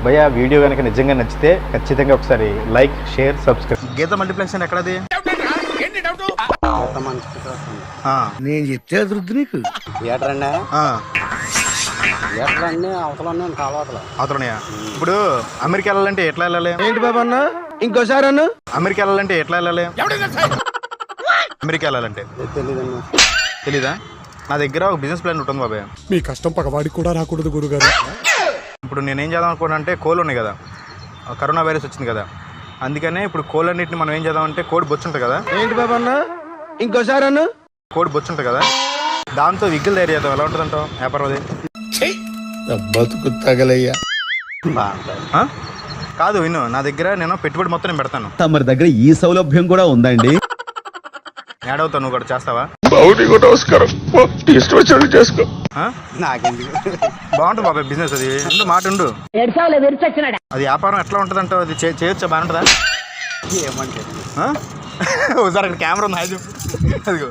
భయ్యా వీడియో కనుక నిజంగా నచ్చితే ఖచ్చితంగా ఒకసారి లైక్ షేర్ సబ్స్క్రైబ్. గీత మల్టీప్లెక్స్ అంటే ఎక్కడది? నేను చెప్తే అదృద్ది నీకు అవతలనయా? ఇప్పుడు అమెరికా వెళ్ళాలంటే ఎట్లా వెళ్ళాలి? ఏంటి బాబా అన్న ఇంకోసారి అన్న అమెరికా వెళ్ళాలంటే ఎట్లా వెళ్ళాలి? అమెరికా వెళ్ళాలంటే తెలీదా? నా దగ్గర ఒక బిజినెస్ ప్లాన్ ఉంటుంది బాబాయ్. మీ కష్టం పగవాడికి కూడా రాకూడదు గురుగారు. ఇప్పుడు నేనేం చేద్దాం అనుకున్నా అంటే కోళ్ళు ఉన్నాయి కదా, కరోనా వైరస్ వచ్చింది కదా, అందుకనే ఇప్పుడు కోళ్ళన్నింటిని మనం ఏం చేద్దాం అంటే కోడి బొచ్చు ఉంటుంది కదా. ఏంటి బాబా అన్న ఇంకోసారి అన్న కోడి బొచ్చు ఉంటుంది కదా, దాంతో విగ్గులు తయారు చేద్దాం. ఎలా ఉంటుంది అంటావు వ్యాపారం అది? బతుకు తగలయ్యా. కాదు విను, నా దగ్గర నేను పెట్టుబడి మొత్తం నేను పెడతాను. తమరి దగ్గర ఈ సౌలభ్యం కూడా ఉందండి. యాడ్ అవుతావు, నువ్వు కూడా చేస్తావా? చేసుకో. బాగుంటుంది బాబాయ్ బిజినెస్ అది. ఉండు మాట ఉండు. అది వ్యాపారం ఎట్లా ఉంటుంది అంటావు? అది చేయొచ్చా? బాగుంటుందా? ఒకసారి అక్కడ కెమెరా ఉంది, అదిగో.